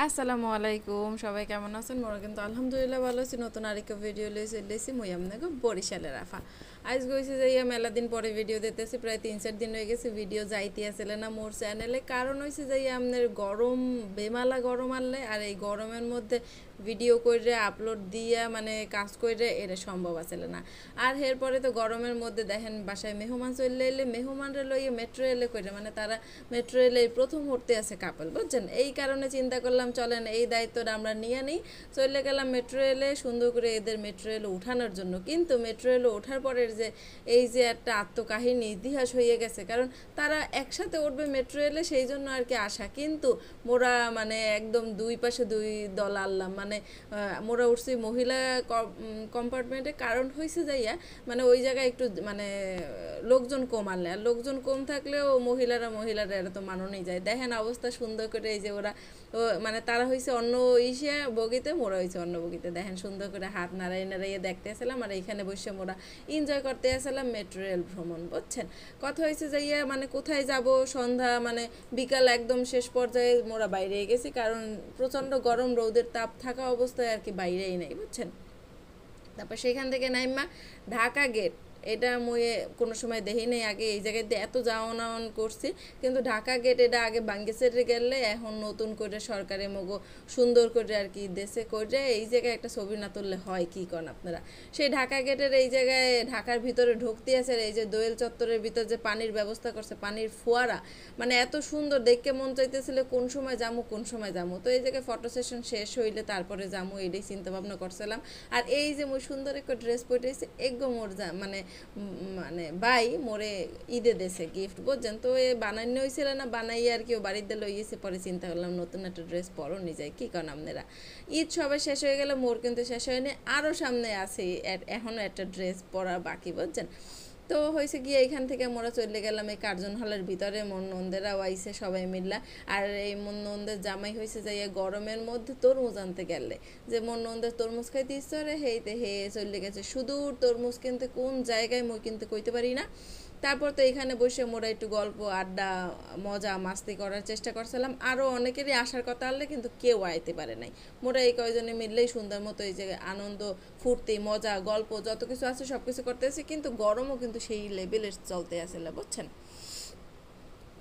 আসসালামু আলাইকুম সবাই কেমন আছেন মোরা কিন্তু আলহামদুলিল্লাহ ভালো আছি নতুন আরেকটা ভিডিও লই চলেছি মুই আপনাকে বরিশালের আফা আজ গইছি যাইয়া মেলা দিন পরে ভিডিও দিতেছি প্রায় 3-4 দিন হয়ে গেছে ভিডিও যাইতে আসলে না মোর চ্যানেলে কারণ হইছে যাইয়া আপনার গরম বেমালা গরম আনলে আর এই গরমের মধ্যে ভিডিও করে আপলোড দিয়া মানে কাজ করে এর সম্ভব আসলে না আর এরপরে তো গরমের মধ্যে দেখেন বাসায় মেহমান চলে এলে মেহমানরা লইয়ে মেট্রো রেলে করে মানে তারা মেট্রো রেলে প্রথম উঠতে আছে কাপল বুঝছেন এই কারণে চিন্তা করলাম চলেন এই দায়িত্বটা আমরা নিয়ে নিই চলে গেলাম মেট্রো রেলে সুন্দর করে এদের মেট্রো রেলে উঠানোর জন্য কিন্তু মেট্রো রেলে ওঠার পরের যে এই যে একটা আত্মকাহিনী ইতিহাস হয়ে গেছে কারণ তারা একসাথে উঠবে মেট্রো রেলে সেই জন্য আর কি আশা কিন্তু মোরা মানে একদম দুই পাশে দুই দল আনলাম মানে মোরা উঠছি মহিলা কম্পার্টমেন্টে কারণ হয়েছে যাইয়া মানে ওই জায়গায় একটু মানে লোকজন কম আনলে আর লোকজন কম থাকলেও মহিলারা এরা তো মাননই যায় দেখেন অবস্থা সুন্দর করে এই যে ওরা মানে তারা হয়েছে অন্য ইসে বগিতে মোরা হয়েছে অন্য বগিতে দেখেন সুন্দর করে হাত নাড়াইয়ে দেখতে আসলাম আর এইখানে বসে মোরা এনজয় করতে আসলাম মেট্রো রেল ভ্রমণ বুঝছেন কথা হয়েছে যাইয়া মানে কোথায় যাব সন্ধ্যা মানে বিকাল একদম শেষ পর্যায়ে মোরা বাইরে গেছি কারণ প্রচণ্ড গরম রৌদের তাপ থাকা অবস্থায় আর কি বাইরেই নেই বুঝছেন তারপর সেখান থেকে নাইমা ঢাকা গেট এটা মুয়ে কোনো সময় দেখি নাই আগে এই জায়গাতে এত যাওয়ান আওয়ান করছি কিন্তু ঢাকা গেট এটা আগে বাঙ্গেসেরে গেলে এখন নতুন করে সরকারে মগো সুন্দর করে আর কি দেশে করে এই জায়গায় একটা ছবি না তুললে হয় কি করেন আপনারা সেই ঢাকা গেটের এই জায়গায় ঢাকার ভিতরে ঢুকতে আছে এই যে দোয়েল চত্বরের ভিতর যে পানির ব্যবস্থা করছে পানির ফোয়ারা মানে এত সুন্দর দেখতে মন চাইতেছিল কোন সময় যামু তো এই জায়গায় ফটো সেশন শেষ হইলে তারপরে যামু এটাই চিন্তা ভাবনা করছিলাম আর এই যে মুই সুন্দর একটা ড্রেস পরেছি এগো মোর মানে মানে বাই মোরে ঈদে দেশে গিফট বুঝছেন তো এ বানানো হয়েছিল না বানাইয়ে আর কেউ বাড়িতে লইয়েছে পরে চিন্তা করলাম নতুন একটা ড্রেস পরো নি যায় কী করেন আপনারা ঈদ সবাই শেষ হয়ে গেলে মোর কিন্তু শেষ হয়নি আরও সামনে আছে এখনও একটা ড্রেস পরা বাকি বুঝছেন তো হয়েছে গিয়ে এইখান থেকে মোরা চলে গেলাম এই কার্জন হলের ভিতরে মন নন্দেরাও আইসে সবাই মিললা আর এই মন নন্দের জামাই হয়েছে যাই গরমের মধ্যে তরমুজ আনতে গেলে যে মন নন্দের তরমুজ খাইতে ইচ্ছে হেইতে হে চলে গেছে সুদূর তরমুজ কিনতে কোন জায়গায় মই কিনতে কইতে পারি না তারপর তো এখানে বসে মোরা একটু গল্প আড্ডা মজা মাস্তি করার চেষ্টা করছিলাম আরও অনেকেরই আসার কথা আনলে কিন্তু কেউ আইতে পারে নাই মোরা এই কয়জনে মিললেই সুন্দর মতো এই যে আনন্দ ফুর্তি মজা গল্প যত কিছু আছে সব কিছু করতেছি কিন্তু গরমও কিন্তু সেই লেভেলের চলতে আসলে বুঝছেন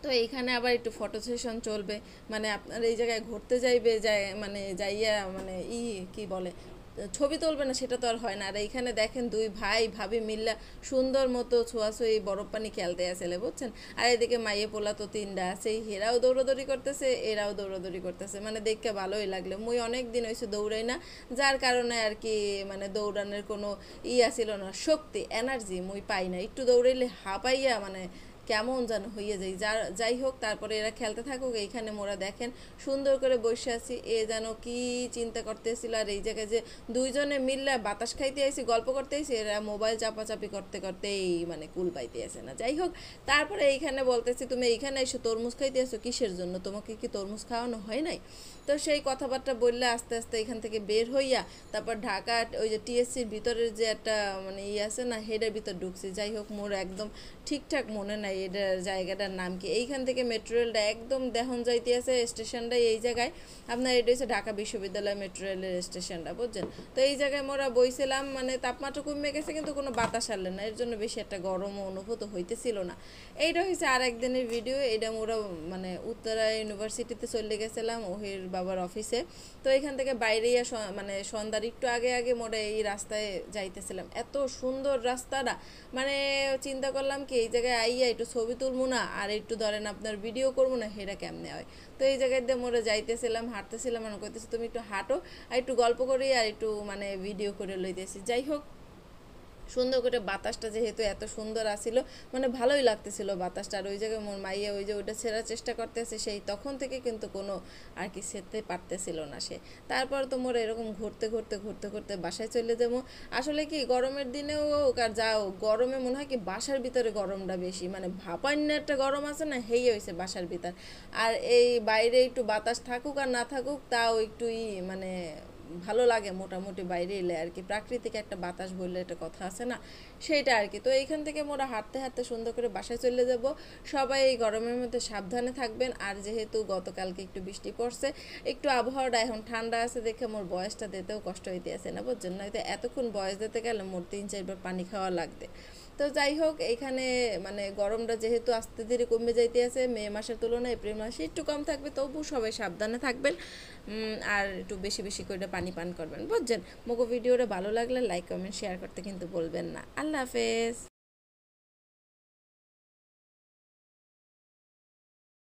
তো এইখানে আবার একটু ফটো সেশন চলবে মানে আপনার এই জায়গায় ঘুরতে যাইবে যায় মানে যাইয়া মানে কি বলে ছবি তুলবে না সেটা তো আর হয় না আর এইখানে দেখেন দুই ভাই ভাবি মিল্লা সুন্দর মতো ছোঁয়াছুঁই বরফ পানি খেলতে আসলে বুঝছেন আর এদিকে মাইয়ে পোলা তো তিনটা সেই হেরাও দৌড়াদৌড়ি করতেছে এরাও দৌড়াদৌড়ি করতেছে মানে দেখতে ভালোই লাগলো মুই অনেক দিন হয়েছে দৌড়াই না যার কারণে আর কি মানে দৌড়ানোর কোনো আসিল না শক্তি এনার্জি মুই পাই না একটু দৌড়াইলে হাঁপাইয়া মানে কেমন যেন হইয়ে যায় যাই হোক তারপরে এরা খেলতে থাকুক এইখানে মোরা দেখেন সুন্দর করে বসে আছি এ যেন কি চিন্তা করতেছিল আর এই জায়গায় যে দুইজনে মিললে বাতাস খাইতে আইসি গল্প করতে আইসি এরা মোবাইল চাপাচাপি করতে করতেই মানে কুল পাইতে আসে না যাই হোক তারপরে এইখানে বলতেছি তুমি এইখানে এসে তরমুজ খাইতে আসো কিসের জন্য তোমাকে কি তরমুজ খাওয়ানো হয় নাই তো সেই কথাবার্তা বললে আস্তে আস্তে এখান থেকে বের হইয়া তারপর ঢাকা ওই যে টিএসসির ভিতরের যে একটা মানে আছে না হেডের ভিতর ঢুকছি যাই হোক মোর একদম ঠিকঠাক মনে নাই এটার জায়গাটার নাম কি এইখান থেকে মেট্রো রেলটা একদম দেহন যাইতে আছে স্টেশনটাই এই জায়গায় আপনার এটা হচ্ছে ঢাকা বিশ্ববিদ্যালয় মেট্রো রেলের স্টেশনটা বুঝছেন তো এই জায়গায় মোরা বইছিলাম মানে তাপমাত্রা কমে গেছে কিন্তু কোনো বাতাস আনলে না এর জন্য বেশি একটা গরমও অনুভূত হইতেছিল না এইটা হচ্ছে আর একদিনের ভিডিও এটা মোরা মানে উত্তরা ইউনিভার্সিটিতে চলে গেছিলাম ওহির বাবার অফিসে তো এখান থেকে বাইরে মানে সন্ধ্যার একটু আগে আগে মোরা এই রাস্তায় যাইতেছিলাম এত সুন্দর রাস্তাটা মানে চিন্তা করলাম কি এই জায়গায় আইয়া একটু ছবি তুলবো না আর একটু ধরেন আপনার ভিডিও করবো না সেটা কেমনে হয় তো এই জায়গায় দিয়ে মোরা যাইতেছিলাম হাঁটতেছিলাম মনে করতেছি তুমি একটু হাঁটো আর একটু গল্প করি আর একটু মানে ভিডিও করে লইতেছি যাই হোক সুন্দর করে বাতাসটা যেহেতু এত সুন্দর আসিল মানে ভালোই লাগতেছিল বাতাসটা আর ওই জায়গায় মোর মাইয়া ওই যে ওইটা ছেড়ার চেষ্টা করতেছে সেই তখন থেকে কিন্তু কোনো আর কি সেরতে পারতেছিল না সে তারপর তো মোর এরকম ঘুরতে বাসায় চলে যাবো আসলে কি গরমের দিনেও আর যাও গরমে মনে হয় কি বাসার ভিতরে গরমটা বেশি মানে ভাপান্য একটা গরম আছে না হেই হয়েছে বাসার ভিতর আর এই বাইরে একটু বাতাস থাকুক আর না থাকুক তাও একটু মানে ভালো লাগে মোটামুটি বাইরে এলে আর কি, প্রাকৃতিক একটা বাতাস বললে একটা কথা আছে না, সেইটা আর কি। তো এইখান থেকে মোরা হাঁটতে হাঁটতে সুন্দর করে বাসায় চলে যাব। সবাই এই গরমের মধ্যে সাবধানে থাকবেন। আর যেহেতু গতকালকে একটু বৃষ্টি পড়ছে, একটু আবহাওয়াটা এখন ঠান্ডা আছে দেখে মোর বয়সটা দিতেও কষ্ট হইতে আছে না, বুঝছেন, নয়তো এতক্ষণ বয়স দিতে গেলে মোর 3-4 বার পানি খাওয়া লাগবে। তো যাই হোক, এইখানে মানে গরমটা যেহেতু আস্তে ধীরে কমে যাইতে আছে, মে মাসের তুলনায় এপ্রিল মাসে একটু কম থাকবে, তবু সবাই সাবধানে থাকবেন। আর একটু বেশি বেশি করে পানি পান করবেন, বুঝছেন। মোগো ভিডিওটা ভালো লাগলে লাইক কমেন্ট শেয়ার করতে কিন্তু বলবেন না। আল্লাহ হাফেজ।